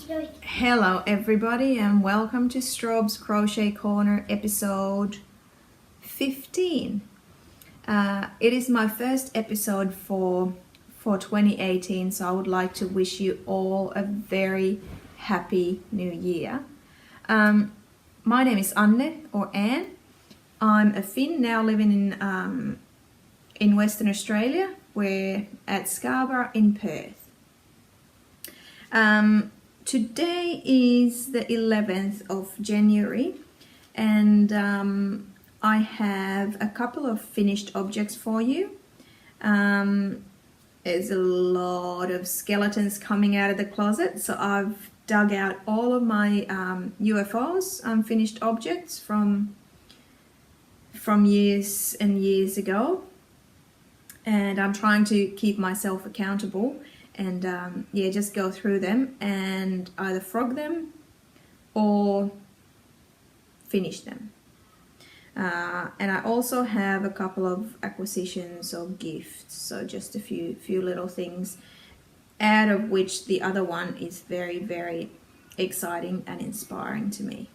Hello everybody and welcome to Strawbs Crochet Corner episode 15. It is my first episode for 2018, so I would like to wish you all a very happy new year. My name is Anne or Anne. I'm a Finn now living in Western Australia. We're at Scarborough in Perth. Today is the 11th of January and I have a couple of finished objects for you. There's a lot of skeletons coming out of the closet, so I've dug out all of my UFOs, unfinished objects from years and years ago, and I'm trying to keep myself accountable and yeah, just go through them and either frog them or finish them. And I also have a couple of acquisitions or gifts, so just a few little things, out of which the other one is very, very exciting and inspiring to me.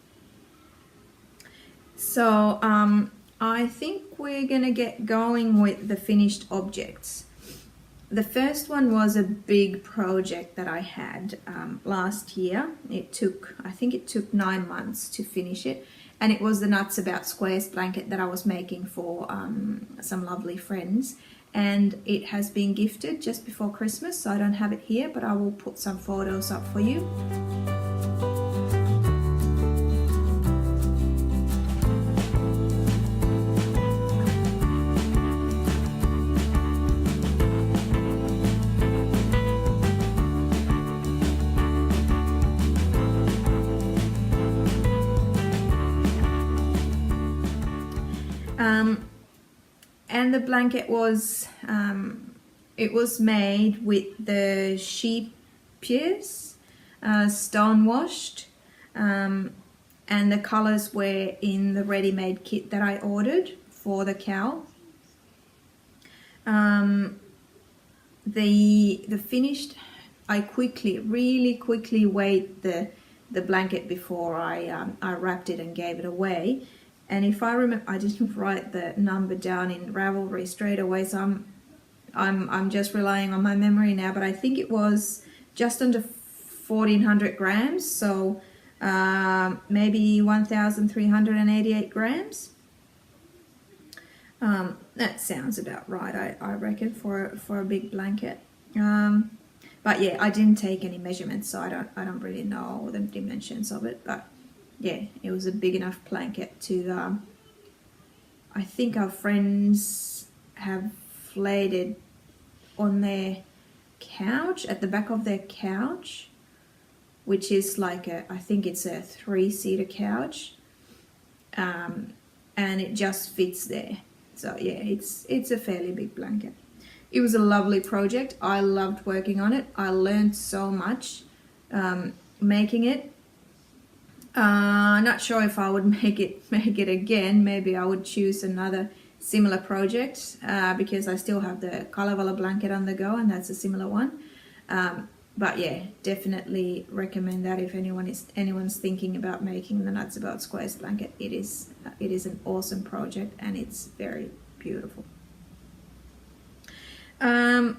So I think we're gonna get going with the finished objects. The first one was a big project that I had last year. I think it took 9 months to finish it, and it was the Nuts About Squares blanket that I was making for some lovely friends, and it has been gifted just before Christmas, so I don't have it here, but I will put some photos up for you. And the blanket was it was made with the sheep ears, stone washed, and the colors were in the ready-made kit that I ordered for the cowl. The finished, I really quickly weighed the blanket before I wrapped it and gave it away. And if I remember, I didn't write the number down in Ravelry straight away, so I'm just relying on my memory now. But I think it was just under 1,400 grams, so maybe 1,388 grams. That sounds about right, I reckon, for a big blanket. But yeah, I didn't take any measurements, so I don't really know the dimensions of it, but yeah, it was a big enough blanket to, I think our friends have laid it on their couch, at the back of their couch, which is like I think it's a 3-seater couch, and it just fits there. So yeah, it's a fairly big blanket. It was a lovely project. I loved working on it. I learned so much making it. Not sure if I would make it again. Maybe I would choose another similar project because I still have the Kalevala blanket on the go, and that's a similar one. But yeah, definitely recommend that if anyone's thinking about making the Nuts About Squares blanket. It is an awesome project and it's very beautiful. The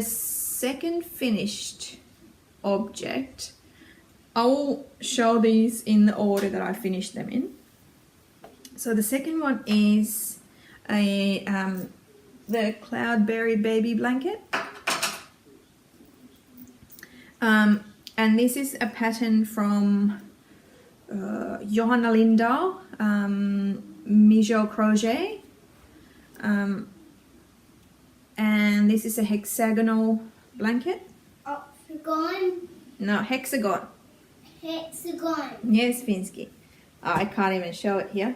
second finished object, I will show these in the order that I finished them in. So the second one is the Cloudberry baby blanket. And this is a pattern from Johanna Lindahl, Mijo Crochet. And this is a hexagonal blanket. Octagon? No, hexagon. Hexagon. Yes, Finsky. I can't even show it here.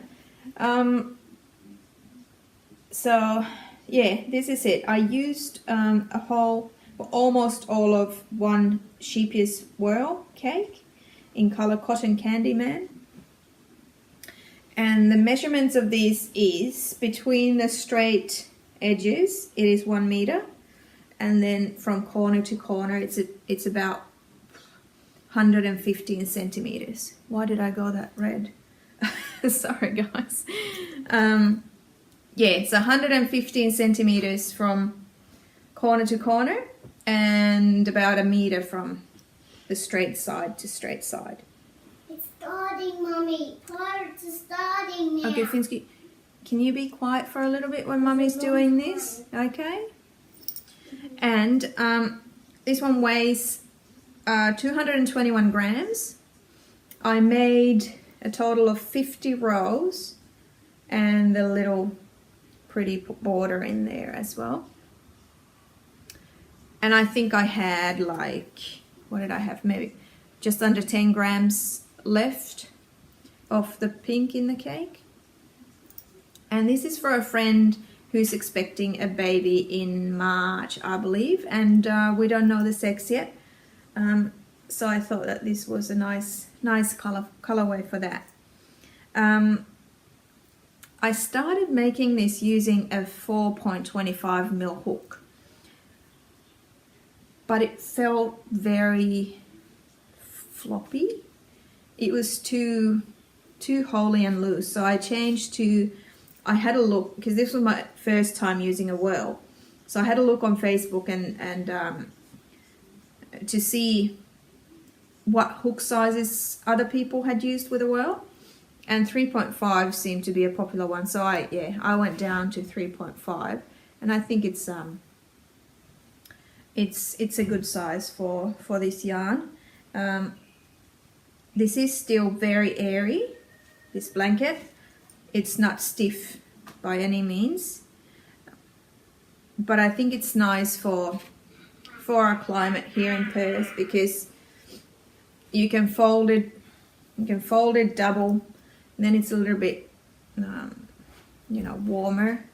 So yeah, this is it. I used almost all of one sheepiest whirl cake in color Cotton Candy Man. And the measurements of these is between the straight edges, it is 1 meter, and then from corner to corner, it's about 115 centimeters. Why did I go that red? Sorry guys. Yeah, it's 115 centimeters from corner to corner and about a meter from the straight side to straight side. It's starting, Mummy. Parts are starting now. Okay, Finsky, can you be quiet for a little bit when Mummy's doing this? Okay. And this one weighs 221 grams. I made a total of 50 rows and the little pretty border in there as well. And I think I had like, what did I have? Maybe just under 10 grams left of the pink in the cake. And this is for a friend who's expecting a baby in March, I believe, and we don't know the sex yet. So I thought that this was a nice colorway for that. I started making this using a 4.25 mil hook, but it felt very floppy. It was too holey and loose, so I changed to, I had a look, because this was my first time using a whirl, so I had a look on Facebook and to see what hook sizes other people had used with a whirl, and 3.5 seemed to be a popular one, so I went down to 3.5, and I think it's a good size for this yarn. This is still very airy, this blanket. It's not stiff by any means, but I think it's nice for our climate here in Perth, because you can fold it double, and then it's a little bit you know, warmer.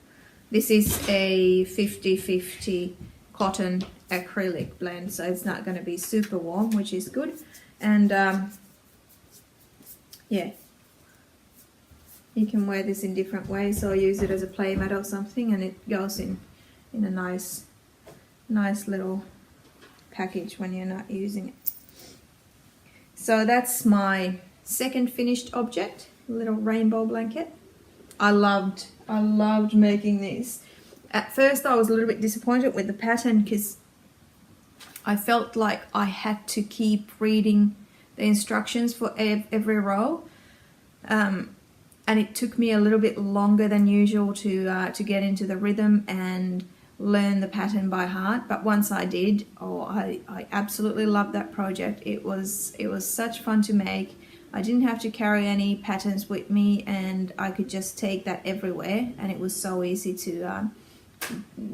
This is a 50-50 cotton acrylic blend, so it's not going to be super warm, which is good. And yeah, you can wear this in different ways, or use it as a playmat or something, and it goes in a nice little package when you're not using it. So that's my second finished object, little rainbow blanket. I loved making this. At first I was a little bit disappointed with the pattern, because I felt like I had to keep reading the instructions for every row, and it took me a little bit longer than usual to get into the rhythm and learn the pattern by heart. But once I did, I absolutely loved that project. It was such fun to make. I didn't have to carry any patterns with me, and I could just take that everywhere, and it was so easy to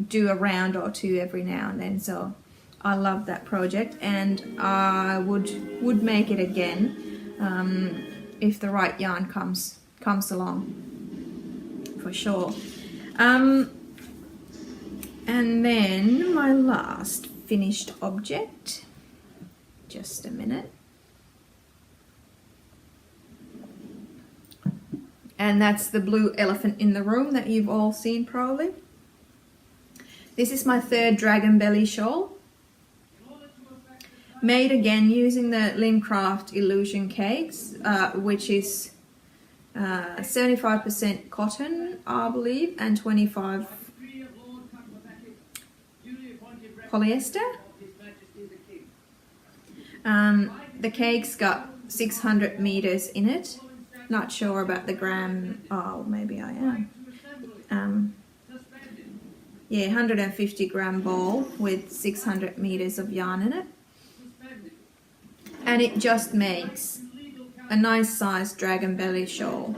do a round or two every now and then. So I love that project, and I would make it again if the right yarn comes along, for sure. And then my last finished object, just a minute, and that's the blue elephant in the room that you've all seen probably. This is my third dragon belly shawl, made again using the Limcraft Illusion cakes, which is 75% cotton, I believe, and 25 polyester. The cake's got 600 meters in it. Not sure about the gram. Oh, maybe I am. Yeah, 150 gram ball with 600 meters of yarn in it, and it just makes a nice sized dragon belly shawl.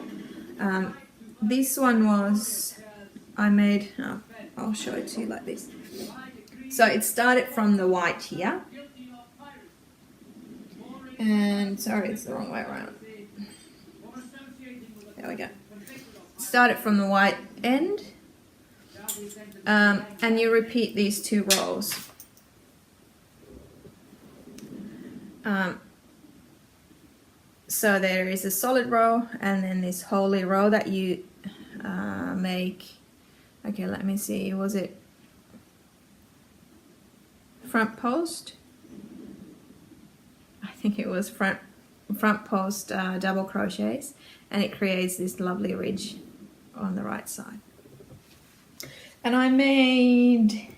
This one was, I made, I'll show it to you like this. So it started from the white here, and sorry, it's the wrong way around. There we go. Started from the white end, and you repeat these 2 rows. So there is a solid row, and then this holy row that you make. Okay, let me see, was it front post? I think it was front post double crochets, and it creates this lovely ridge on the right side. And I made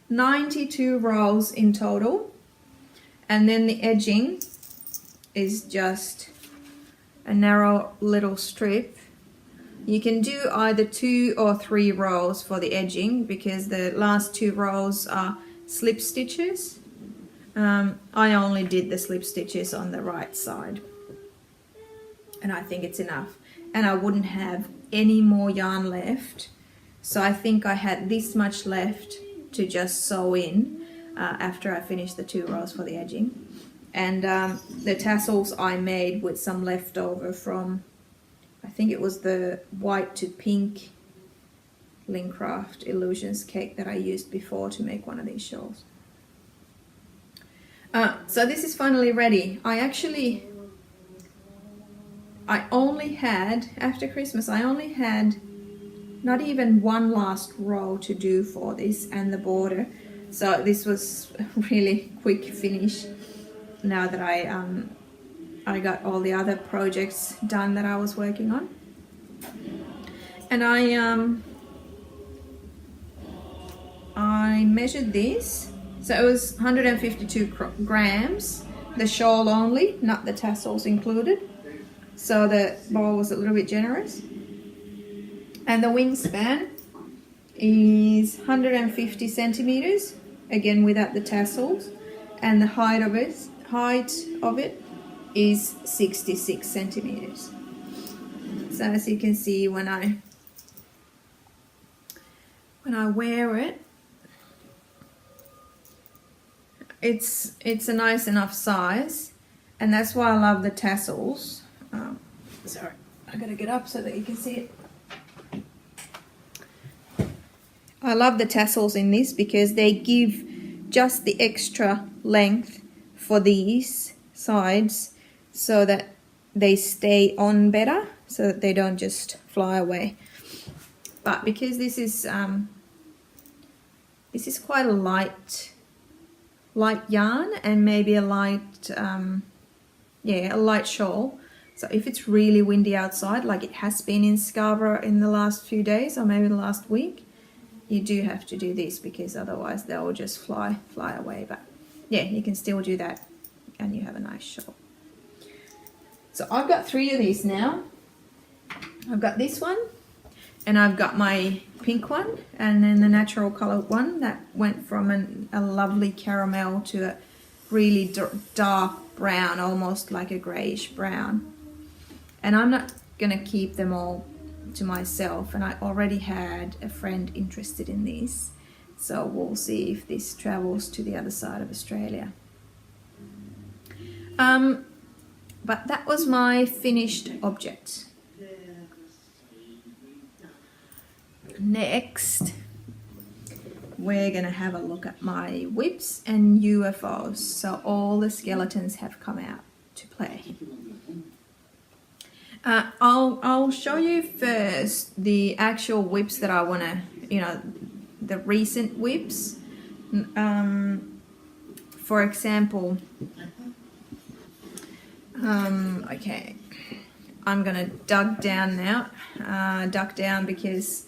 92 rows in total, and then the edging is just a narrow little strip. You can do either 2 or 3 rows for the edging because the last 2 rows are slip stitches. I only did the slip stitches on the right side, and I think it's enough, and I wouldn't have any more yarn left, so I think I had this much left to just sew in after I finished the 2 rows for the edging. And the tassels I made with some leftover from, I think it was the white to pink Lincraft Illusions cake that I used before to make one of these shawls. So this is finally ready. I only had, after Christmas, I only had not even one last row to do for this and the border. So this was a really quick finish now that I got all the other projects done that I was working on. And I measured this, so it was 152 grams, the shawl only, not the tassels included, so the ball was a little bit generous. And the wingspan is 150 centimeters, again without the tassels, and the height of it is 66 centimeters. So as you can see, when I wear it, it's a nice enough size, and that's why I love the tassels. Sorry, I gotta get up so that you can see it. I love the tassels in this because they give just the extra length for these sides so that they stay on better, so that they don't just fly away. But because this is quite a light yarn, and maybe a light shawl. So if it's really windy outside, like it has been in Scarborough in the last few days or maybe the last week, you do have to do this because otherwise they'll just fly away. But yeah, you can still do that and you have a nice shawl. So I've got 3 of these now. I've got this one, and I've got my pink one, and then the natural color one that went from a lovely caramel to a really dark brown, almost like a grayish brown. And I'm not gonna keep them all to myself, and I already had a friend interested in these, so we'll see if this travels to the other side of Australia. But that was my finished object. Next, we're gonna have a look at my whips and UFOs. So all the skeletons have come out to play. I'll show you first the actual whips that I wanna, the recent whips. For example, okay, I'm gonna duck down because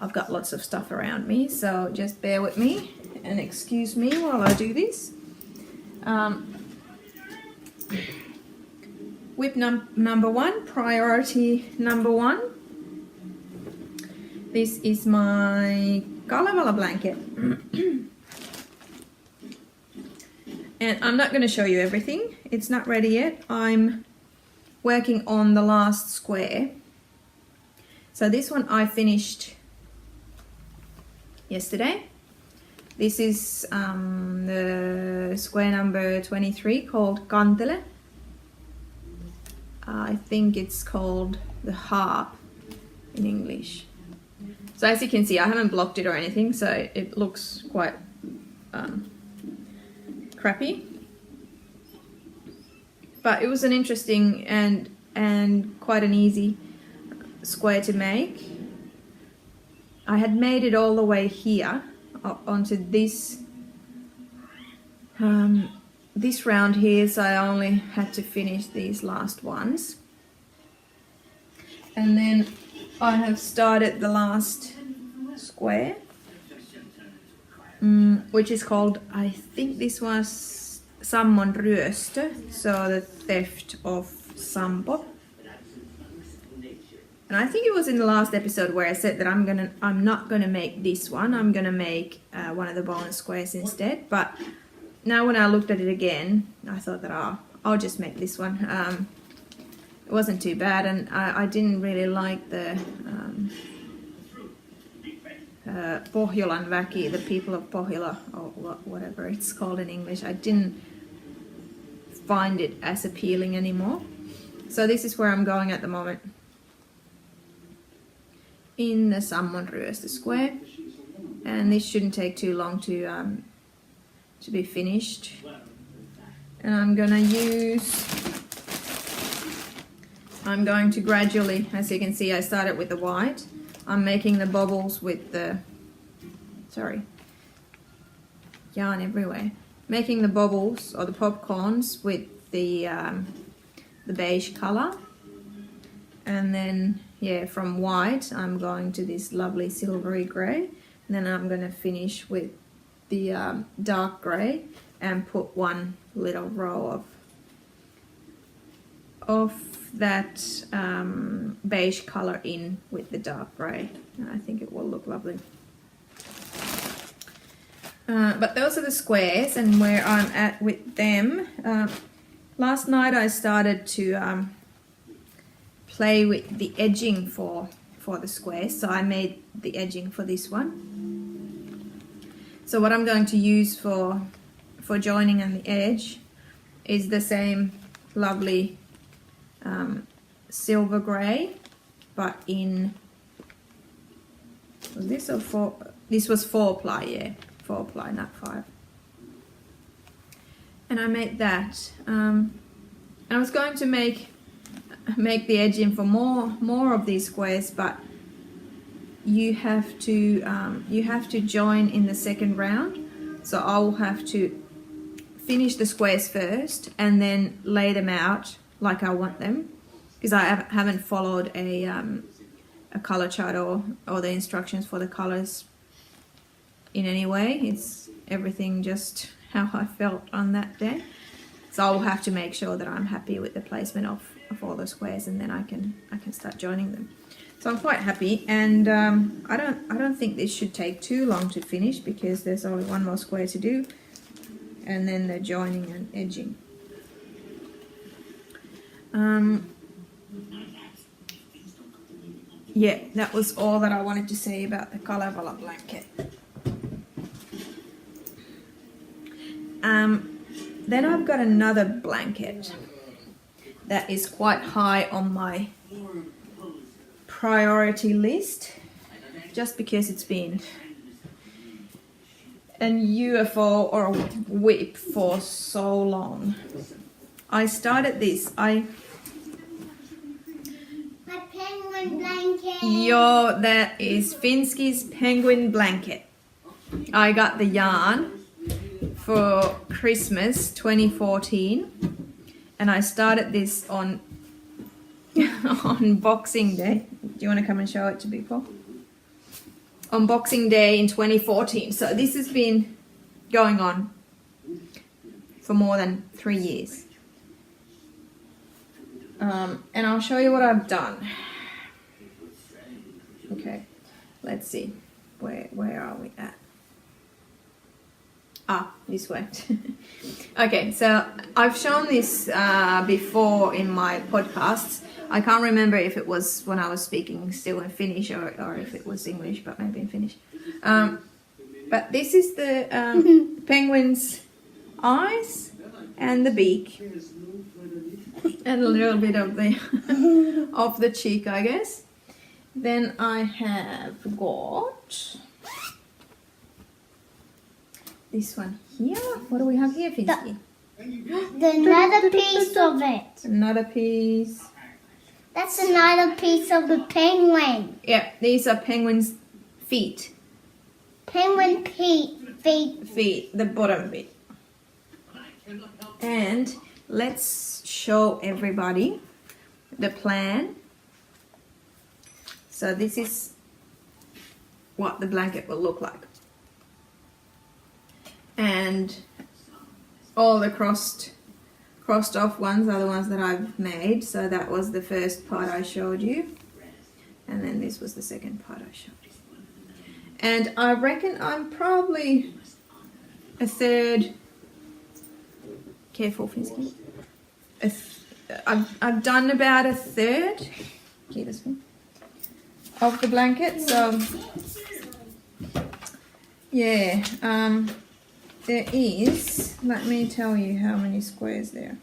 I've got lots of stuff around me, so just bear with me and excuse me while I do this. Whip number 1, priority number 1. This is my Kalevala blanket. And I'm not going to show you everything. It's not ready yet. I'm working on the last square. So this one I finished yesterday. This is the square number 23 called Kantele. I think it's called the harp in English. So as you can see, I haven't blocked it or anything, so it looks quite crappy. But it was an interesting and quite an easy square to make. I had made it all the way here onto this this round here, so I only had to finish these last ones. And then I have started the last square, which is called, I think this was Sammon ryöstö, so the theft of Sampo. And I think it was in the last episode where I said that I'm not gonna make this one. I'm gonna make one of the bonus squares instead. But now when I looked at it again, I thought that I'll just make this one. It wasn't too bad, and I didn't really like the Pohjolan väki, the people of Pohjola, or whatever it's called in English. I didn't find it as appealing anymore. So this is where I'm going at the moment. In the Sammon ryöstö square, and this shouldn't take too long to be finished. And I'm going to gradually, as you can see, I started with the white. I'm making the bubbles with the, yarn everywhere. Making the bubbles or the popcorns with the beige color, and then from white I'm going to this lovely silvery grey, and then I'm going to finish with the dark grey and put one little row of that beige color in with the dark grey. I think it will look lovely. But those are the squares and where I'm at with them. Last night I started to play with the edging for the squares, so I made the edging for this one. So what I'm going to use for joining on the edge is the same lovely silver grey, but in, was this or 4? This was 4-ply, yeah, 4-ply, not 5. And I made that. I was going to make the edging for more of these squares, but you have to join in the second round. So I will have to finish the squares first and then lay them out like I want them, because I haven't followed a color chart or the instructions for the colors in any way. It's everything just how I felt on that day. So I'll have to make sure that I'm happy with the placement of all the squares, and then I can start joining them. So I'm quite happy, and I don't think this should take too long to finish, because there's only one more square to do, and then the joining and edging. Yeah, that was all that I wanted to say about the Kalevala blanket. Then I've got another blanket that is quite high on my priority list, just because it's been an UFO or a whip for so long. I started this. My penguin blanket. Yo, that is Finski's penguin blanket. I got the yarn for Christmas 2014, and I started this on Boxing Day. Do you want to come and show it to people? On Boxing Day in 2014. So this has been going on for more than 3 years. And I'll show you what I've done. Okay, let's see. Where are we at? This way. Okay, so I've shown this before in my podcasts. I can't remember if it was when I was speaking still in Finnish or if it was English, but maybe in Finnish. But this is the penguin's eyes and the beak. And a little bit of the of the cheek, I guess. Then I have got this one here. What do we have here, Finsky? Another piece of it. Another piece. That's another piece of the penguin. Yeah, these are penguin's feet. Penguin feet. Feet, the bottom bit. And let's show everybody the plan. So this is what the blanket will look like. And all the crossed off ones are the ones that I've made. So that was the first part I showed you. And then this was the second part I showed you. And I reckon I'm probably a third, careful Finsky, I've done about a third of the blanket. So yeah, there is, let me tell you how many squares there.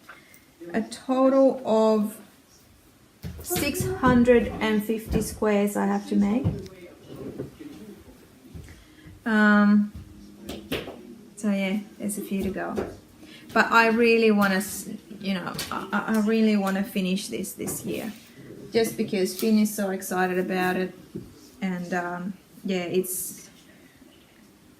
A total of 650 squares I have to make. So yeah, there's a few to go. But I really want to, you know, I really want to finish this year. Just because Finn is so excited about it. And yeah,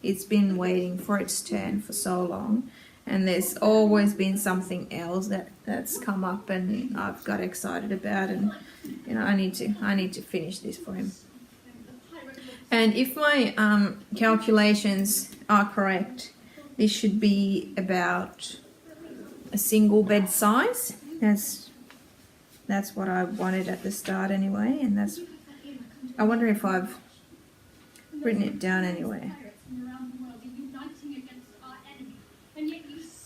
it's been waiting for its turn for so long. And there's always been something else that's come up and I've got excited about, and you know, I need to finish this for him. And if my calculations are correct, this should be about a single bed size. That's what I wanted at the start anyway, and that's, I wonder if I've written it down anyway.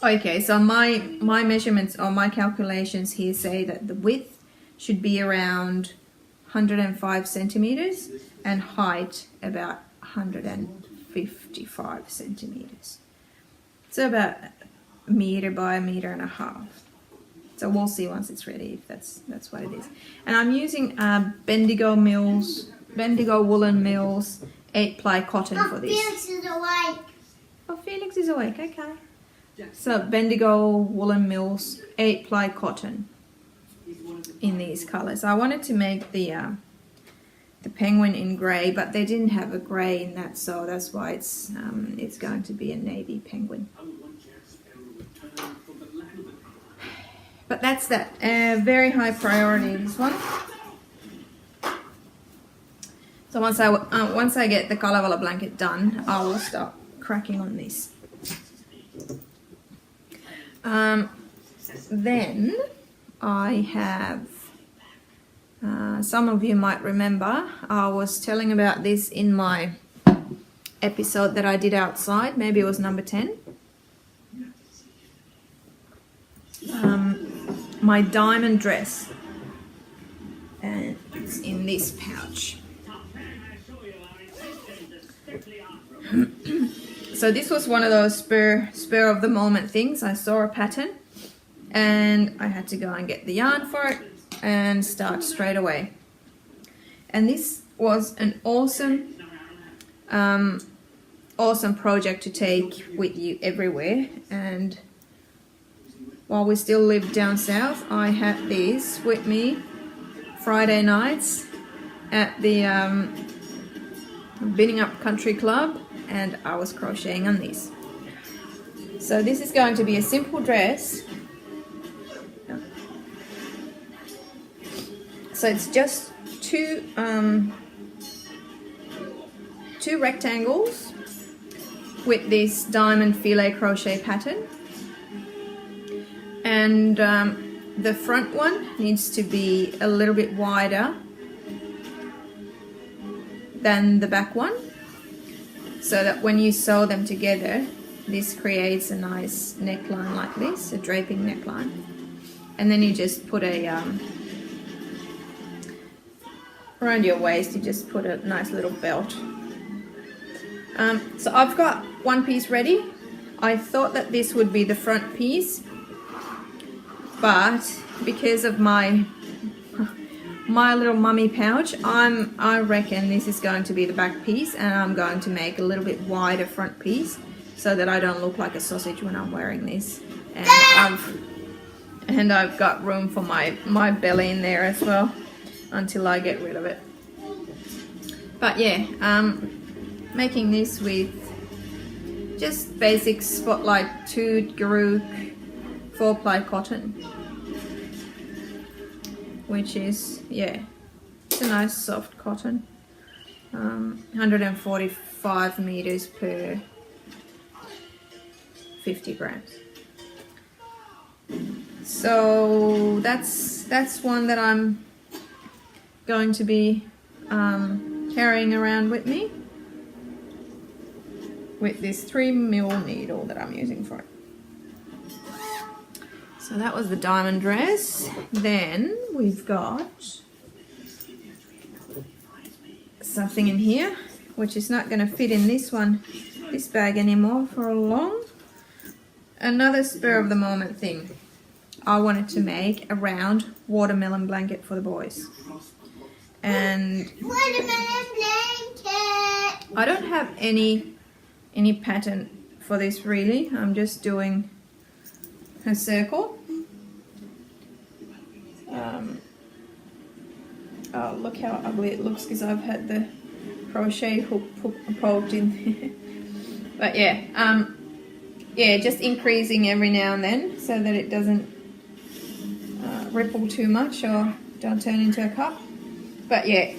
Okay, so my measurements or my calculations here say that the width should be around 105 centimeters and height about 155 centimeters. So about a meter by a meter and a half. So we'll see once it's ready if that's what it is. And I'm using Bendigo woolen mills 8-ply cotton for this. Felix is awake. Oh, Felix is awake. Okay. So Bendigo woolen mills 8-ply cotton in these colors. I wanted to make the penguin in grey, but they didn't have a grey in that, so that's why it's going to be a navy penguin. But that's that. Very high priority, this one. So once I get the Kalevala blanket done, I will start cracking on this. Then I have, some of you might remember, I was telling about this in my episode that I did outside, maybe it was number 10. My diamond dress, and it's in this pouch. So this was one of those spur of the moment things. I saw a pattern and I had to go and get the yarn for it and start straight away. And this was an awesome project to take with you everywhere. And while we still lived down south, I had this with me Friday nights at the Binning Up Country Club, and I was crocheting on these. So this is going to be a simple dress. So it's just two rectangles with this diamond filet crochet pattern, and the front one needs to be a little bit wider than the back one, so that when you sew them together, this creates a nice neckline like this, a draping neckline. And then you just put a around your waist, you just put a nice little belt. So I've got one piece ready. I thought that this would be the front piece, but because of my little mummy pouch, I reckon this is going to be the back piece, and I'm going to make a little bit wider front piece so that I don't look like a sausage when I'm wearing this. And I've got room for my belly in there as well until I get rid of it. But yeah, making this with just basic Spotlight 2 Garou 4-ply cotton, which is, yeah, it's a nice soft cotton. 145 meters per 50 grams. So that's one that I'm going to be carrying around with me, with this 3mm needle that I'm using for it. So that was the diamond dress. Then we've got something in here which is not going to fit in this bag anymore for long. Another spur of the moment thing. I wanted to make a round watermelon blanket for the boys. And Watermelon blanket. I don't have any pattern for this really. I'm just doing a circle. Oh, look how ugly it looks because I've had the crochet hook poked in. But yeah, yeah, just increasing every now and then so that it doesn't ripple too much or don't turn into a cup. But yeah,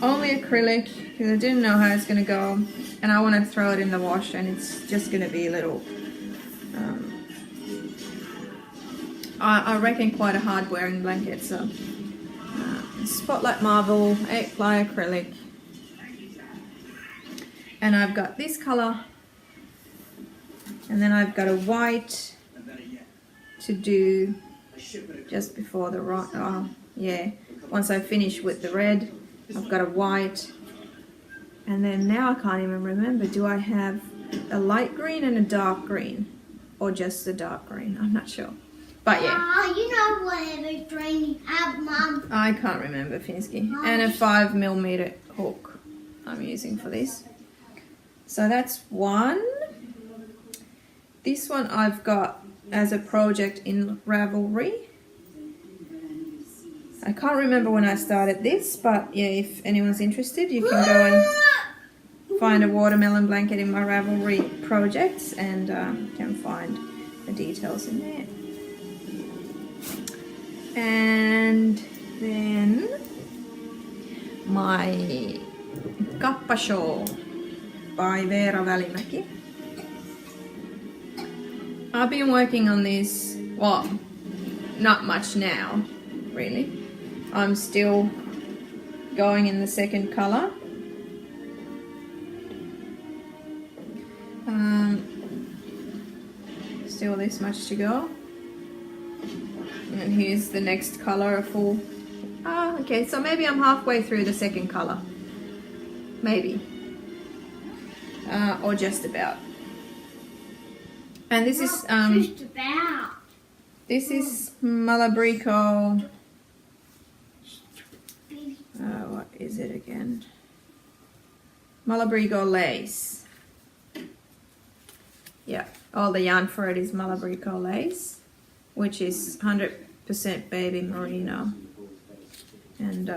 only acrylic because I didn't know how it's going to go, and I want to throw it in the wash, and it's just going to be a little, I reckon quite a hard wearing blanket. So Spotlight Marble 8-ply acrylic, and I've got this color, and then I've got a white to do just before the right. Oh yeah, once I finish with the red, I've got a white, and then now I can't even remember, do I have a light green and a dark green, or just the dark green? I'm not sure, but yeah. You know whatever green you have, Mum. I can't remember, Finsky. And a 5mm hook I'm using for this. So that's one. This one I've got as a project in Ravelry. I can't remember when I started this, but yeah, if anyone's interested, you can go and find a watermelon blanket in my Ravelry projects, and can find the details in there. And then my Kappa shawl by Veera Välimäki. I've been working on this, well, not much now, really. I'm still going in the second color. Still this much to go. And here's the next color, a full. Okay, so maybe I'm halfway through the second color. Maybe. Or just about. And this is Just about. this is Malabrico. What is it again? Malabrico lace. Yeah, all the yarn for it is Malabrico lace, which is 100% baby merino. And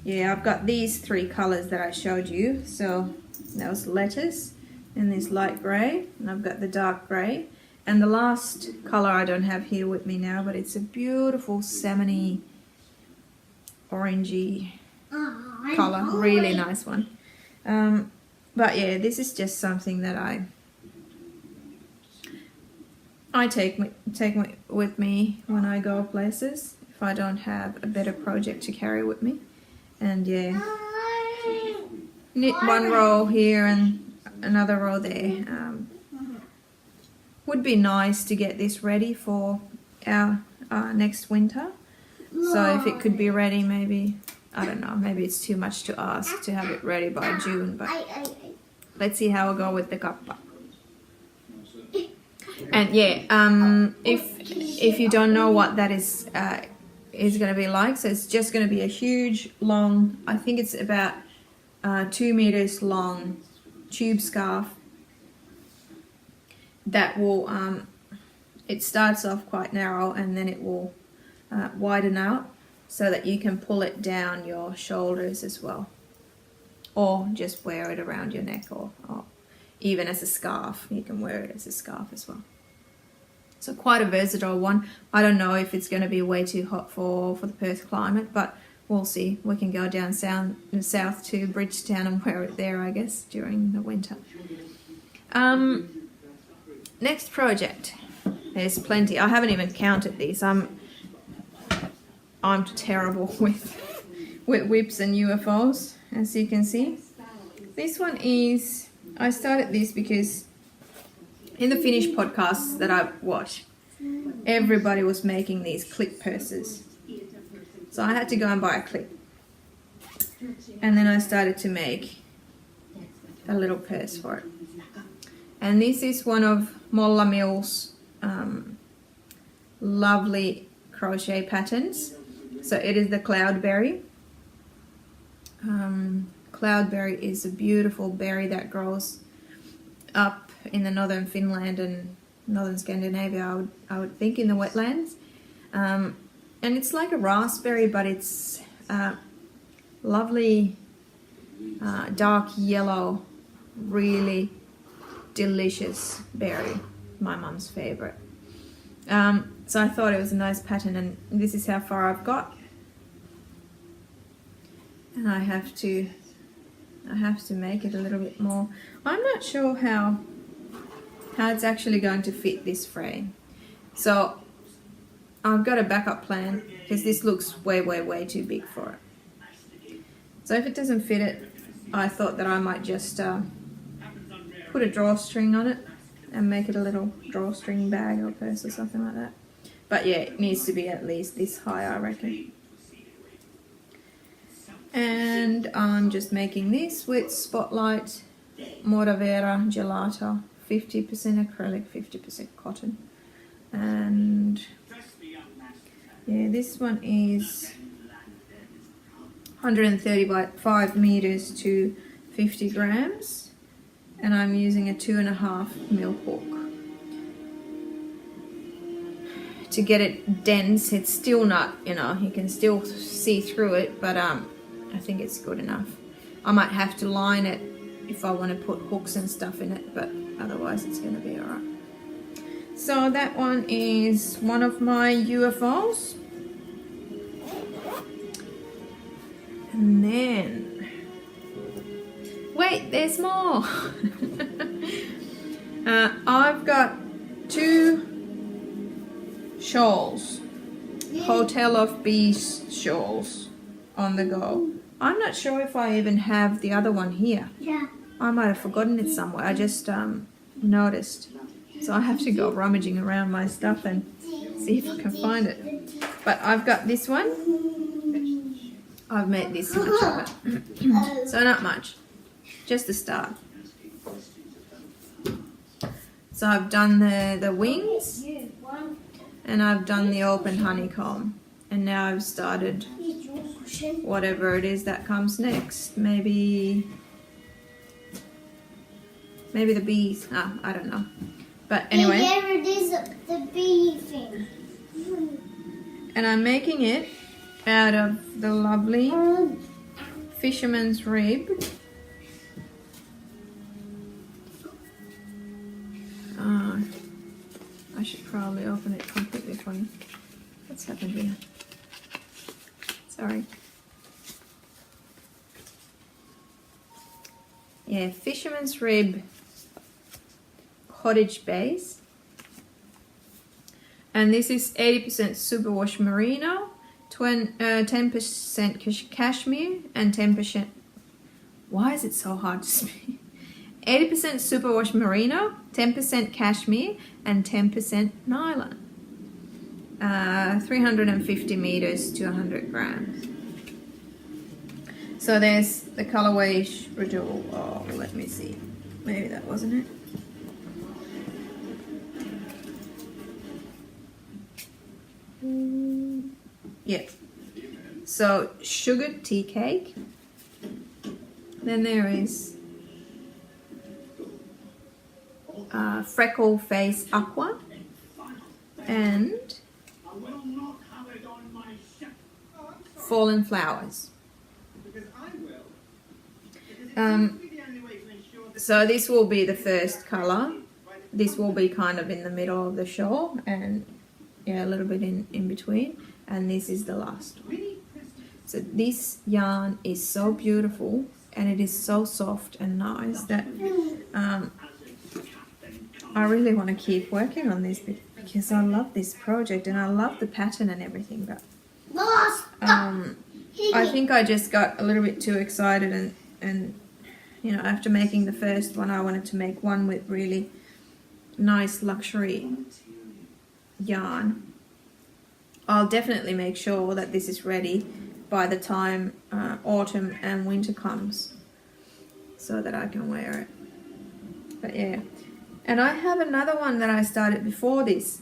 yeah, I've got these 3 colors that I showed you. So that was lettuce and this light grey, and I've got the dark grey. And the last color I don't have here with me now, but it's a beautiful salmony orangey color, really nice one. But yeah, this is just something that I take with me when I go places if I don't have a better project to carry with me. And yeah, knit one row here and another row there. Would be nice to get this ready for our next winter. So if it could be ready, maybe, I don't know, maybe it's too much to ask to have it ready by June, but let's see how I go with the Kappa. And yeah, if you don't know what that is going to be like, so it's just going to be a huge long, I think it's about 2 meters long tube scarf that will it starts off quite narrow, and then it will widen out so that you can pull it down your shoulders as well, or just wear it around your neck, or even as a scarf. You can wear it as a scarf as well. So quite a versatile one. I don't know if it's going to be way too hot for the Perth climate, but we'll see. We can go down south to Bridgetown and wear it there, I guess, during the winter. Next project. There's plenty. I haven't even counted these. I'm terrible with whips and UFOs, as you can see. This one is, I started this because in the Finnish podcasts that I watch, everybody was making these clip purses. So I had to go and buy a clip. And then I started to make a little purse for it. And this is one of Molla Mill's lovely crochet patterns. So it is the Cloudberry. Cloudberry is a beautiful berry that grows up in the northern Finland and northern Scandinavia, I would think, in the wetlands. And it's like a raspberry, but it's lovely dark yellow, really delicious berry. My mum's favorite. So I thought it was a nice pattern, and this is how far I've got. And I have to make it a little bit more. I'm not sure how it's actually going to fit this frame. So I've got a backup plan because this looks way too big for it. So if it doesn't fit it, I thought that I might just put a drawstring on it and make it a little drawstring bag or purse or something like that. But yeah, it needs to be at least this high, I reckon. And I'm just making this with Spotlight Moravera Gelato, 50% acrylic, 50% cotton. And yeah, this one is 135 meters to 50 grams. And I'm using a 2.5 mil hook. To get it dense, it's still not, you can still see through it, but I think it's good enough. I might have to line it if I want to put hooks and stuff in it, but otherwise it's going to be alright. So that one is one of my UFOs. And then, wait, there's more. I've got 2 shawls, Hotel of Bees shawls on the go. I'm not sure if I even have the other one here. Yeah. I might have forgotten it somewhere. I just noticed. So I have to go rummaging around my stuff and see if I can find it. But I've got this one. I've made this much of it. So not much. Just the start. So I've done the wings. And I've done the open honeycomb. And now I've started whatever it is that comes next. Maybe the bees. I don't know. But anyway. There it is, the bee thing. And I'm making it out of the lovely fisherman's rib. I should probably open it completely for you. What's happened here? Sorry. Yeah, fisherman's rib cottage base. And this is 80% superwash merino, 10% cashmere, and 10%... Why is it so hard to speak? 80% superwash merino, 10% cashmere, and 10% nylon. 350 meters to 100 grams. So there's the colorway Rajul. Oh, let me see. Maybe that wasn't it. Yeah. So sugar tea cake. Then there is freckle face aqua and fallen flowers. So this will be the first colour. This will be kind of in the middle of the shawl and yeah, a little bit in between. And this is the last one. So this yarn is so beautiful and it is so soft and nice that I really want to keep working on this because I love this project and I love the pattern and everything. But I think I just got a little bit too excited and you know, after making the first one, I wanted to make one with really nice luxury yarn. I'll definitely make sure that this is ready by the time autumn and winter comes so that I can wear it. But yeah, and I have another one that I started before this,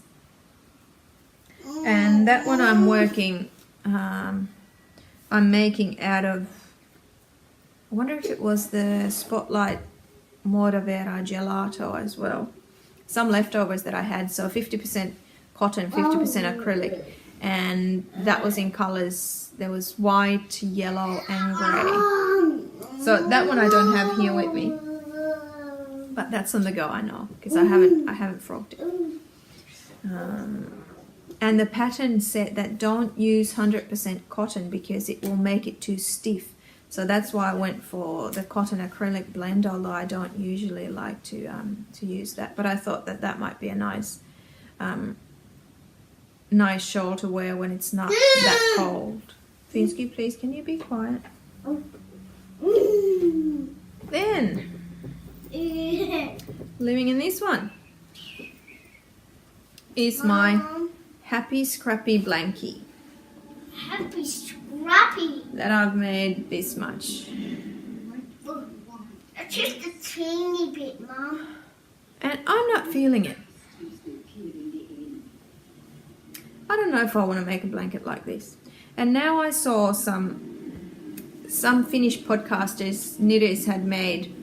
and that one I'm working, I'm making out of, I wonder if it was the Spotlight Moravera Gelato as well. Some leftovers that I had, so 50% cotton, 50% acrylic, and that was in colours. There was white, yellow and grey. So that one I don't have here with me, but that's on the go, I know, because I haven't frogged it. And the pattern said that don't use 100% cotton because it will make it too stiff. So that's why I went for the cotton acrylic blend, although I don't usually like to use that. But I thought that that might be a nice nice shawl to wear when it's not that cold. Finsky, please, can you be quiet? Then, living in this one is my Happy Scrappy Blankie. Happy Scrappy. That I've made this much. Just a teeny bit, Mum. And I'm not feeling it. I don't know if I want to make a blanket like this. And now I saw some Finnish podcasters, knitters had made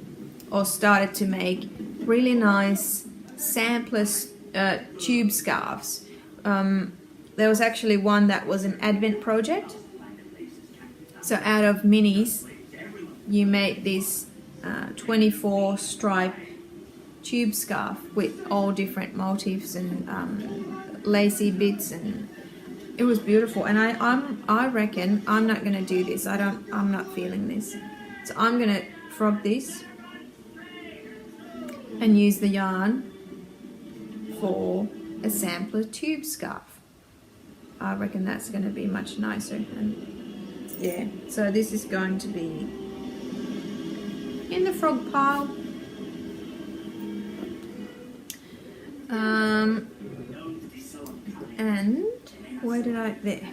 or started to make really nice samplers tube scarves. There was actually one that was an advent project. So out of minis, you made this 24 stripe tube scarf with all different motifs and lacy bits, and it was beautiful. And I reckon I'm not gonna do this. I'm not feeling this. So I'm gonna frog this and use the yarn for a sampler tube scarf. I reckon that's gonna be much nicer. And yeah, so this is going to be in the frog pile. And where did I, there.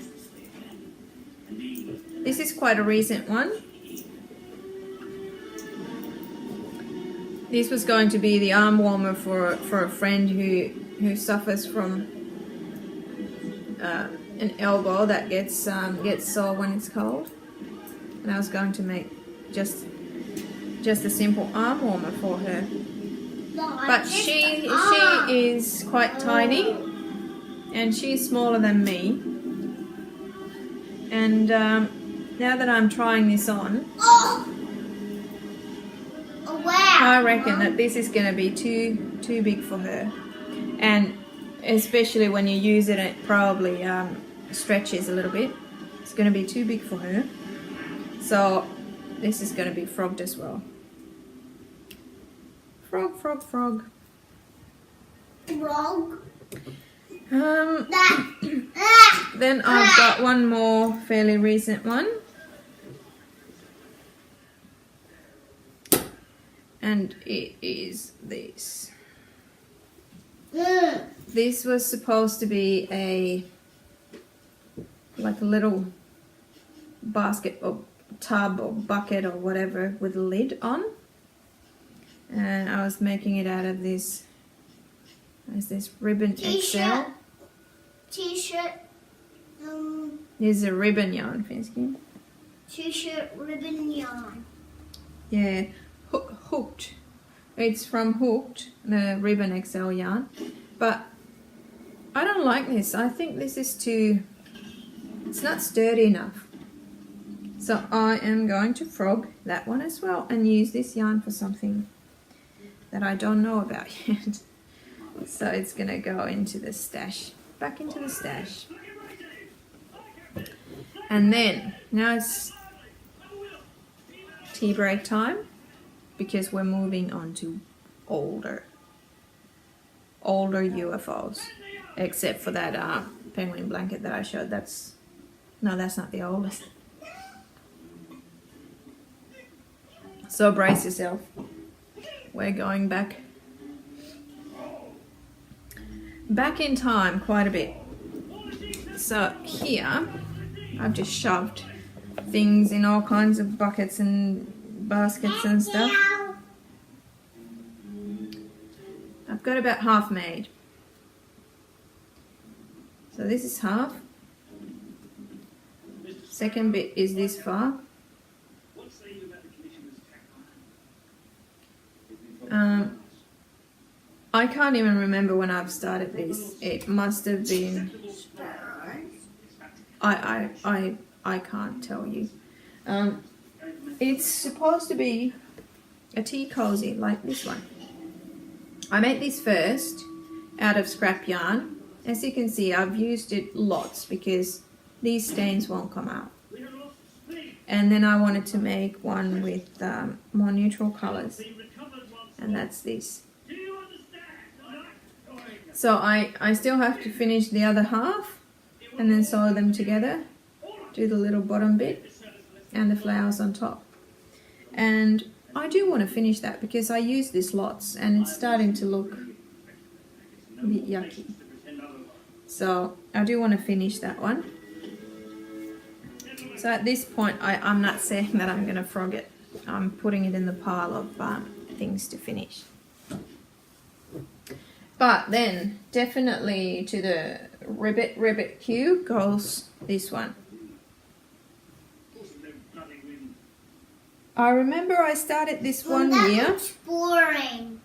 This is quite a recent one. This was going to be the arm warmer for a friend who suffers from an elbow that gets sore when it's cold, and I was going to make just a simple arm warmer for her. But she is quite tiny, and she's smaller than me. And now that I'm trying this on, I reckon that this is going to be too big for her. And especially when you use it, it probably stretches a little bit. It's going to be too big for her. So this is going to be frogged as well. Frog, frog, frog. Frog. Then I've got one more fairly recent one. And it is this. This was supposed to be like a little basket or tub or bucket or whatever with a lid on. And I was making it out of this, there's this ribbon XL. T-shirt. This is a ribbon yarn, Finsky. T-shirt ribbon yarn. Yeah, Hooked. It's from Hooked, the ribbon XL yarn. But I don't like this. I think this is it's not sturdy enough. So I am going to frog that one as well and use this yarn for something that I don't know about yet. So it's gonna go into the stash, back into the stash. And then, now it's tea break time because we're moving on to older UFOs. Except for that penguin blanket that I showed. That's not the oldest. So brace yourself. We're going back in time quite a bit. So here I've just shoved things in all kinds of buckets and baskets and stuff. I've got about half made. So this is half. Second bit is this far. I can't even remember when I've started this. It must have been. I can't tell you. It's supposed to be a tea cozy like this one. I made this first out of scrap yarn. As you can see, I've used it lots because these stains won't come out. And then I wanted to make one with more neutral colors, and that's this. So I still have to finish the other half and then sew them together, do the little bottom bit and the flowers on top. And I do want to finish that because I use this lots and it's starting to look a bit yucky. So I do want to finish that one. So at this point, I'm not saying that I'm going to frog it. I'm putting it in the pile of things to finish. But then, definitely to the ribbit queue goes this one. I remember I started this one year. That's boring.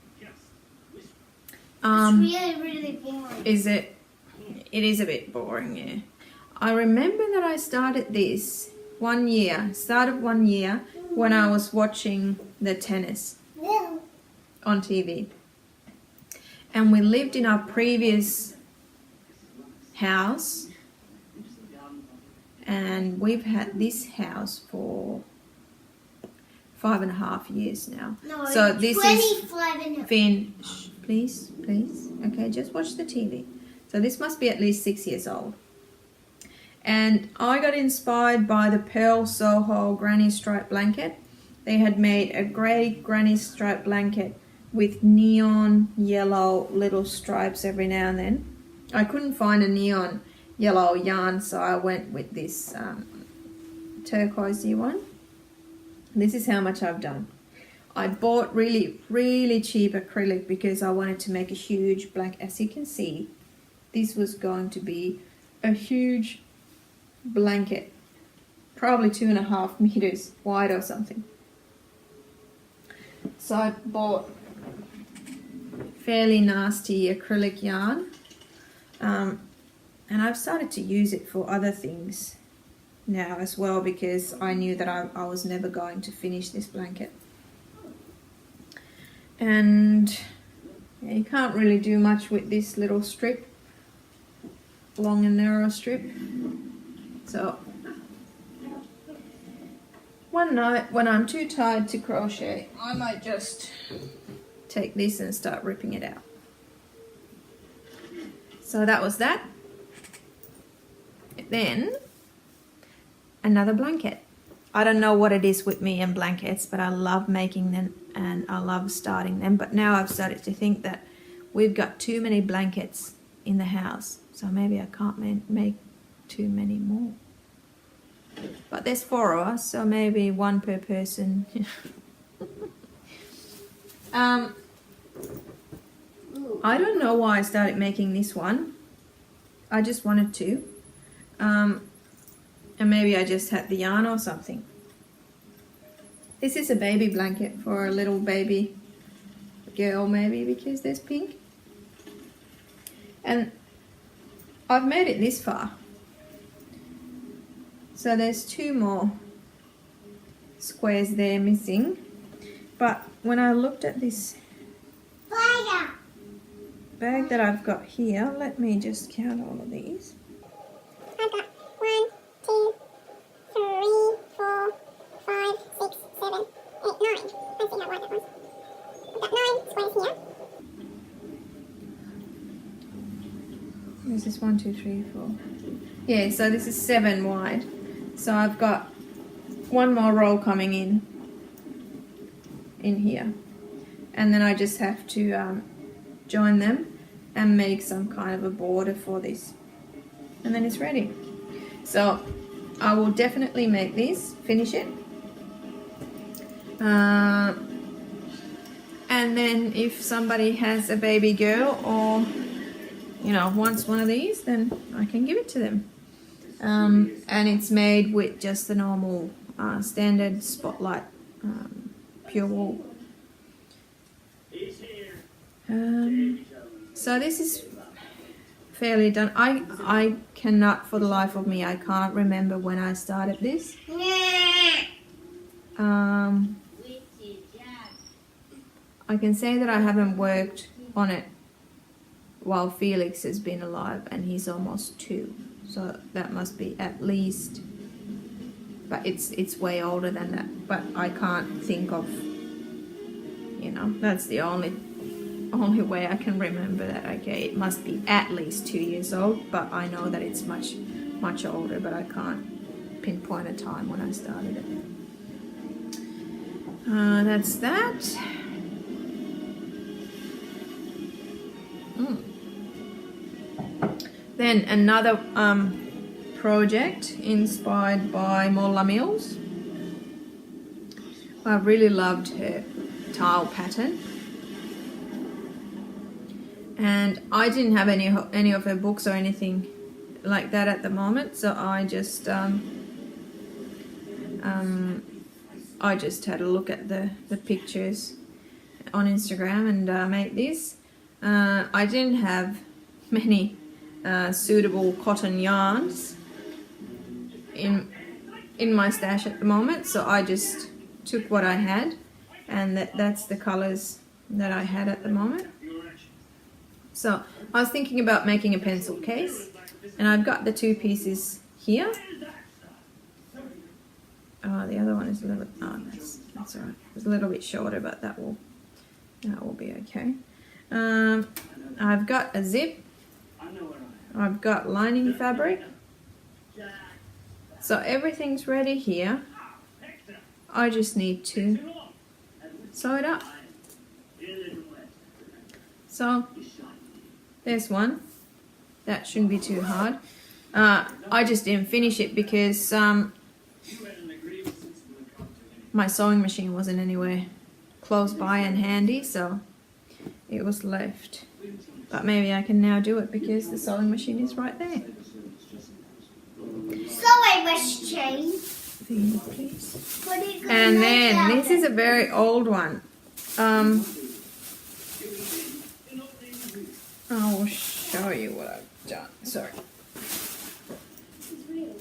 It's really boring. Is it? It is a bit boring, yeah. I remember that I started this one year when I was watching the tennis on TV. And we lived in our previous house, and we've had this house for 5.5 years now. No, so this is 25 Finn. Shh, please. Okay, just watch the TV. So this must be at least 6 years old. And I got inspired by the Pearl Soho granny stripe blanket. They had made a grey granny stripe blanket with neon yellow little stripes every now and then. I couldn't find a neon yellow yarn, so I went with this turquoisey one. This is how much I've done. I bought really cheap acrylic because I wanted to make a huge blanket. As you can see, this was going to be a huge blanket, probably 2.5 meters wide or something. So I bought fairly nasty acrylic yarn, and I've started to use it for other things now as well because I knew that I was never going to finish this blanket. And yeah, you can't really do much with this little strip, long and narrow strip. So one night when I'm too tired to crochet, I might just take this and start ripping it out. So that was that. Then another blanket. I don't know what it is with me and blankets, but I love making them and I love starting them. But now I've started to think that we've got too many blankets in the house, so maybe I can't make too many more. But there's 4 of us, so maybe 1 per person. I don't know why I started making this one. I just wanted to. And maybe I just had the yarn or something. This is a baby blanket for a little baby girl, maybe, because there's pink. And I've made it this far. So there's 2 more squares there missing. But when I looked at this bag that I've got here, let me just count all of these. I've got 1, 2, 3, 4, 5, 6, 7, 8, 9. Let's see how wide that was. I've got 9 squares here. This is 1, 2, 3, 4. Yeah, so this is 7 wide. So I've got one more roll coming in here. And then I just have to join them and make some kind of a border for this. And then it's ready. So I will definitely make this, finish it. And then if somebody has a baby girl or, you know, wants one of these, then I can give it to them. And it's made with just the normal standard Spotlight pure wool. So this is fairly done. I cannot, for the life of me, I can't remember when I started this. I can say that I haven't worked on it while Felix has been alive, and he's almost 2. So that must be at least, but it's way older than that. But I can't think of, you know, that's the only way I can remember that. Okay, it must be at least 2 years old, but I know that it's much older, but I can't pinpoint a time when I started it. That's that. Then another project inspired by Molla Mills. I really loved her tile pattern, and I didn't have any of her books or anything like that at the moment, so I just had a look at the pictures on Instagram and made this. I didn't have many suitable cotton yarns in my stash at the moment, so I just took what I had, and that's the colors that I had at the moment. So I was thinking about making a pencil case, and I've got the 2 pieces here. The other one is a little, that's all right. It's a little bit shorter, but that will be okay. I've got a zip. I've got lining fabric. So everything's ready here. I just need to sew it up. So there's one. That shouldn't be too hard. I just didn't finish it because my sewing machine wasn't anywhere close by and handy, so it was left. But maybe I can now do it because the sewing machine is right there. Sewing machine. Please. And then this is a very old one. I will show you what I've done. Sorry.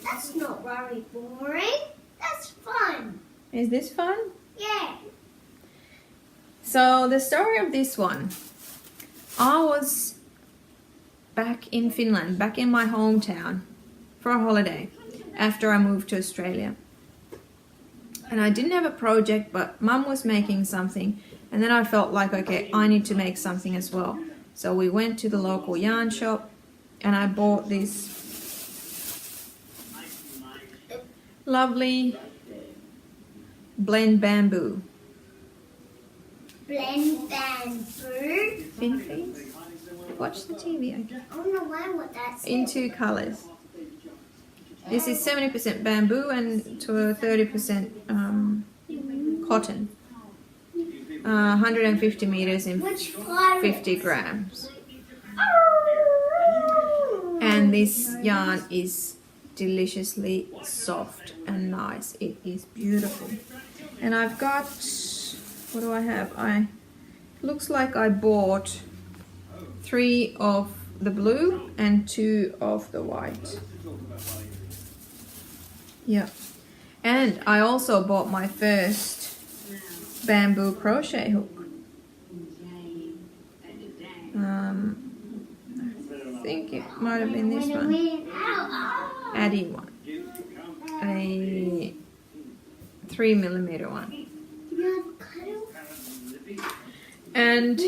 That's not very boring. That's fun. Is this fun? Yeah. So the story of this one, I was back in Finland, back in my hometown for a holiday after I moved to Australia. And I didn't have a project, but Mum was making something, and then I felt like, okay, I need to make something as well. So we went to the local yarn shop and I bought this lovely blend bamboo. Blend bamboo. Fin please. Watch the TV. Okay. I don't know why what that's In 2 colors. This is 70% bamboo and to 30% cotton. 150 meters in 50 grams. And this yarn is deliciously soft and nice. It is beautiful. And I've got, what do I have? Looks like I bought 3 of the blue and 2 of the white. Yeah. And I also bought my first bamboo crochet hook. think it might have been this one. Addy one. A 3mm one. And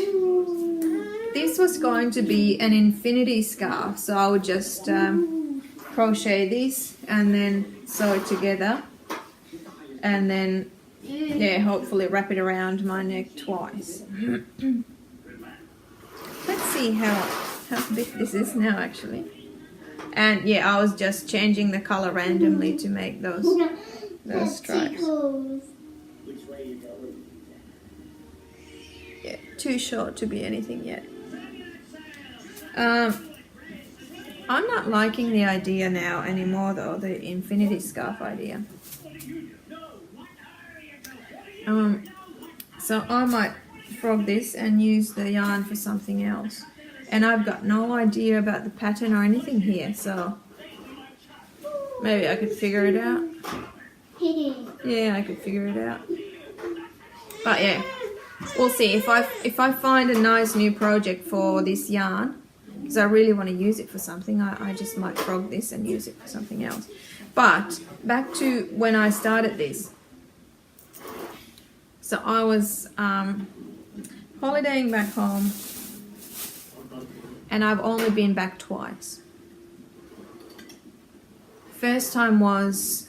this was going to be an infinity scarf, so I would just crochet this and then sew it together, and then yeah, hopefully wrap it around my neck twice. Let's see how big this is now actually. And yeah, I was just changing the color randomly to make those stripes. Yeah, too short to be anything yet. I'm not liking the idea now anymore though, the infinity scarf idea. So I might frog this and use the yarn for something else. And I've got no idea about the pattern or anything here, so maybe I could figure it out. Yeah, I could figure it out. But yeah, we'll see. If I find a nice new project for this yarn, because I really want to use it for something, I just might frog this and use it for something else. But back to when I started this. So I was holidaying back home, and I've only been back twice. First time was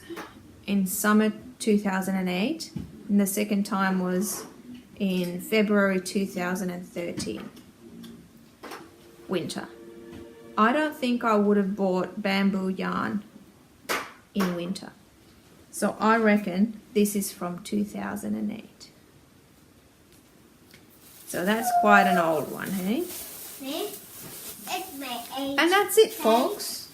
in summer 2008, and the second time was in February 2013, winter. I don't think I would have bought bamboo yarn in winter. So I reckon this is from 2008. So that's quite an old one, hey? And that's it, folks.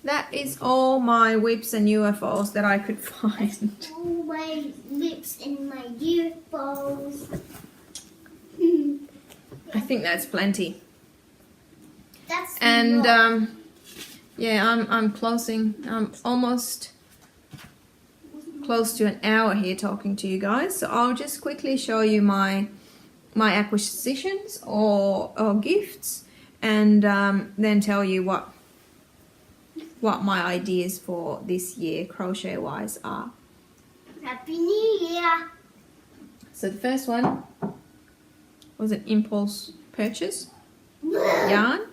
That is all my whips and UFOs that I could find. All my whips and my UFOs. I think that's plenty. That's And yeah, I'm closing. I'm almost close to an hour here talking to you guys. So I'll just quickly show you my acquisitions or gifts, and then tell you what my ideas for this year crochet wise are. Happy New Year. So the first one was an impulse purchase yarn.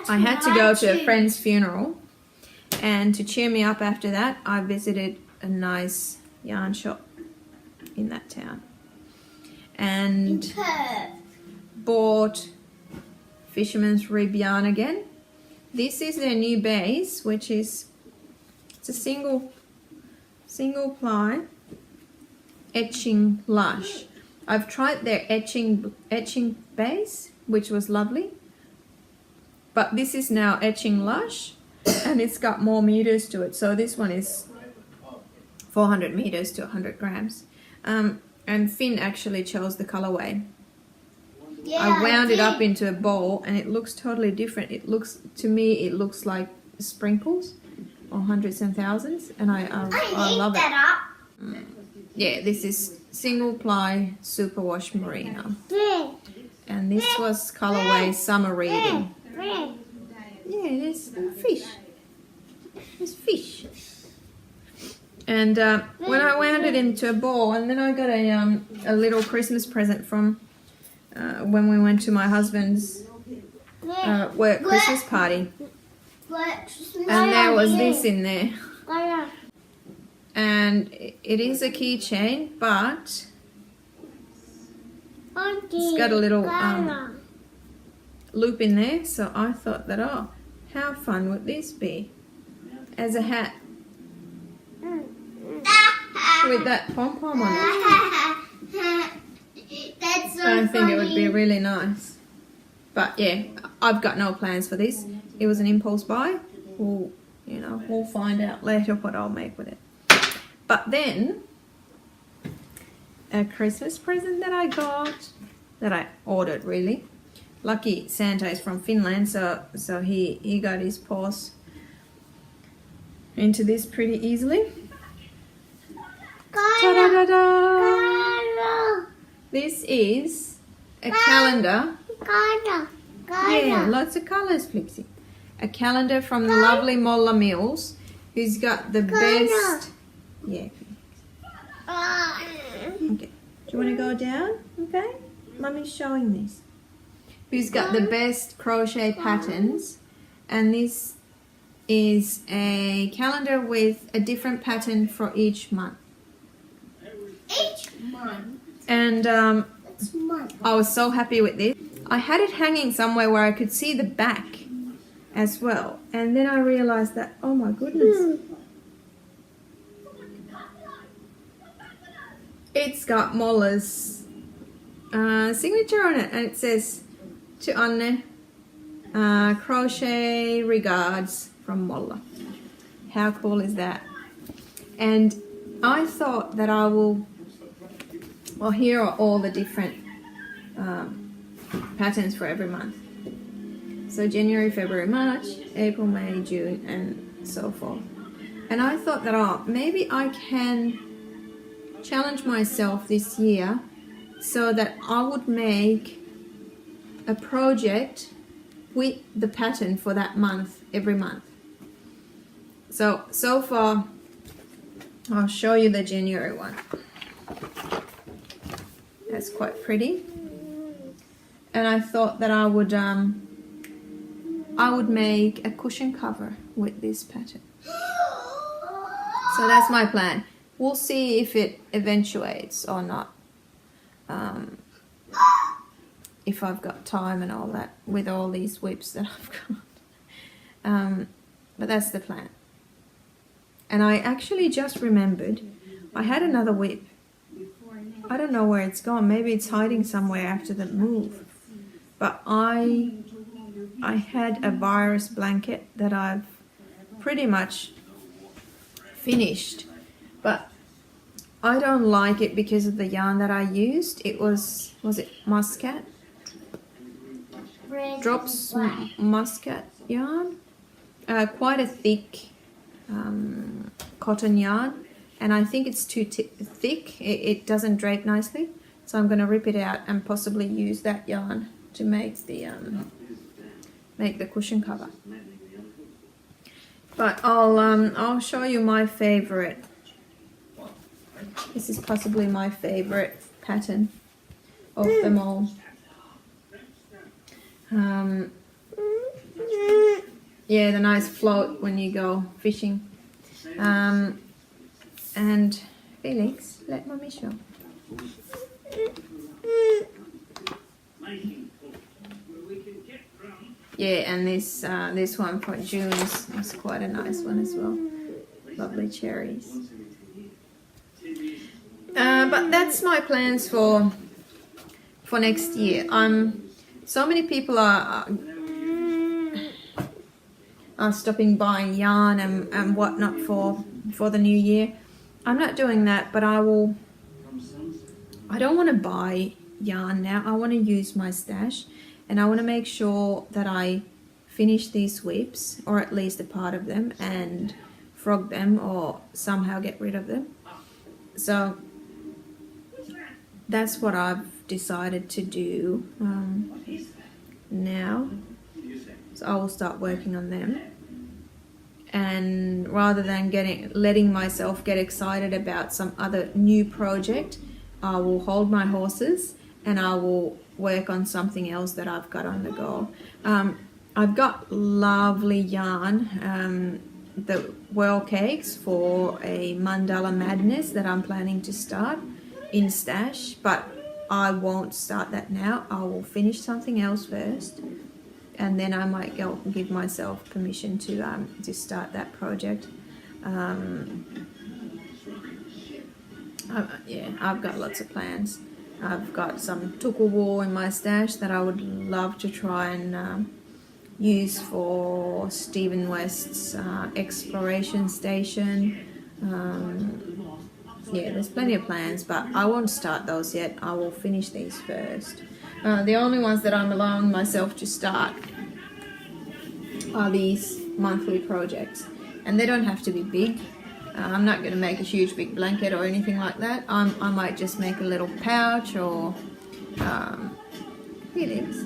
I had to go to a friend's funeral, and to cheer me up after that, I visited a nice yarn shop in that town and bought Fisherman's Rib yarn again. This is their new base, which is, it's a single ply etching lush. I've tried their etching base, which was lovely, but this is now etching lush, and it's got more meters to it. So this one is 400 meters to 100 grams. And Finn actually chose the colorway. Yeah, I wound it up into a bowl, and it looks totally different. It looks, to me, it looks like sprinkles or hundreds and thousands, and I love it. Yeah, this is single ply superwash merino, and this was colorway summer reading. Yeah, there's fish. There's fish. And when I wound it into a ball, and then I got a little Christmas present from when we went to my husband's work Christmas party. And there was this in there. And it is a keychain, but it's got a little loop in there. So I thought that, oh, how fun would this be as a hat with that pom-pom on it. That's so I think funny. it would be really nice. But yeah, I've got no plans for this. It was an impulse buy. We'll find out later what I'll make with it. But then a Christmas present that I got, that I ordered really. Lucky Santa is from Finland, so he got his paws into this pretty easily. Ta-da-da-da! This is a calendar Yeah, lots of colours, Flixie. A calendar from the lovely Molla Mills, who's got the best. Yeah. Okay. Do you want to go down? Okay. Mummy's showing this. Who's got the best crochet patterns, and this is a calendar with a different pattern for each month. Each month. And It's month. I was so happy with this. I had it hanging somewhere where I could see the back as well, and then I realized that, oh my goodness, it's got Molla's signature on it, and it says to Anne, crochet regards from Molla. How cool is that? And I thought that I will, well, here are all the different patterns for every month. So January, February, March, April, May, June, and so forth. And I thought that, oh, maybe I can challenge myself this year so that I would make a project with the pattern for that month every month. So far, I'll show you the January one. That's quite pretty. And I thought that I would make a cushion cover with this pattern. So that's my plan. We'll see if it eventuates or not. If I've got time and all that with all these whips that I've got. But that's the plan. And I actually just remembered I had another whip. I don't know where it's gone. Maybe it's hiding somewhere after the move. But I had a virus blanket that I've pretty much finished. But I don't like it because of the yarn that I used. It was it Muscat? Drops Muscat yarn. Quite a thick cotton yarn. And I think it's too thick. It doesn't drape nicely. So I'm going to rip it out and possibly use that yarn to make the cushion cover. But I'll show you my favorite. This is possibly my favorite pattern of them all. Yeah, the nice float when you go fishing. And Felix, let Mummy show. Yeah, and this one for June's is quite a nice one as well. Lovely cherries. But that's my plans for next year. So many people are stopping buying yarn and whatnot for the new year. I'm not doing that, but I don't want to buy yarn now. I want to use my stash, and I want to make sure that I finish these whips, or at least a part of them, and frog them or somehow get rid of them. So that's what I've decided to do now. So I will start working on them. And rather than letting myself get excited about some other new project, I will hold my horses and I will work on something else that I've got on the go. I've got lovely yarn, the whirl cakes for a Mandala Madness that I'm planning to start in stash, but I won't start that now. I will finish something else first, and then I might give myself permission to start that project. Yeah, I've got lots of plans. I've got some tuku wool in my stash that I would love to try and use for Stephen West's exploration station. Yeah, there's plenty of plans, but I won't start those yet. I will finish these first. The only ones that I'm allowing myself to start are these monthly projects, and they don't have to be big. I'm not going to make a huge big blanket or anything like that. I might just make a little pouch or Felix.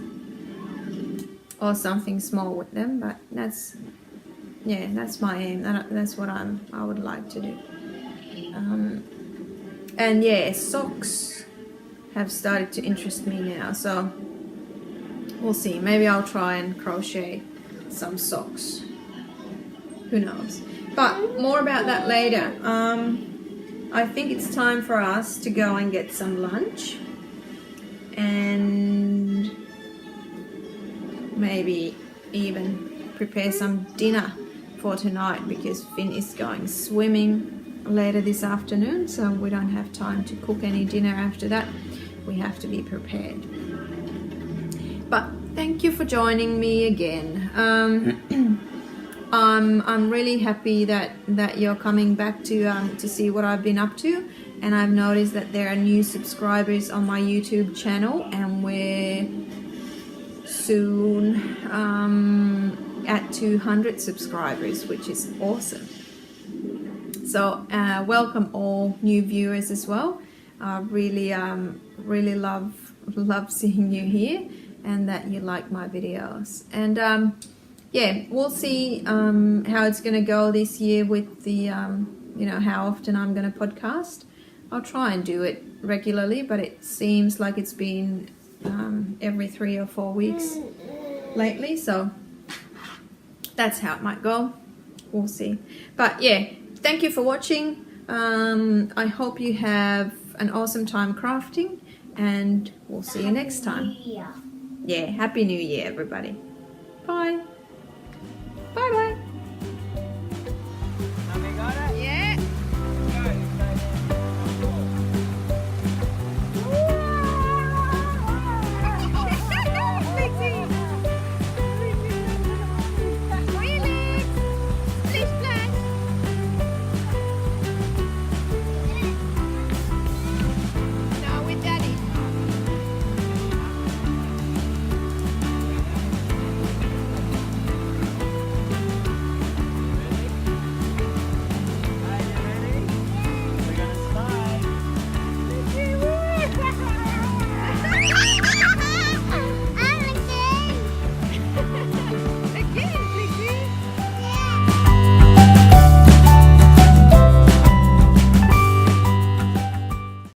or something small with them, but that's my aim. That's what I would like to do. And yeah, socks have started to interest me now, so we'll see. Maybe I'll try and crochet some socks. Who knows? But more about that later. I think it's time for us to go and get some lunch and maybe even prepare some dinner for tonight, because Finn is going swimming later this afternoon, so we don't have time to cook any dinner after that. We have to be prepared. But thank you for joining me again. I'm really happy that you're coming back to see what I've been up to, and I've noticed that there are new subscribers on my YouTube channel, and we're soon at 200 subscribers, which is awesome. So welcome all new viewers as well. I really love seeing you here, and that you like my videos. And yeah, we'll see how it's going to go this year with the you know, how often I'm going to podcast. I'll try and do it regularly, but it seems like it's been every 3 or 4 weeks lately, so that's how it might go. We'll see. But yeah, thank you for watching. I hope you have an awesome time crafting, and we'll see you next time. Yeah, Happy New Year, everybody. Bye. Bye bye.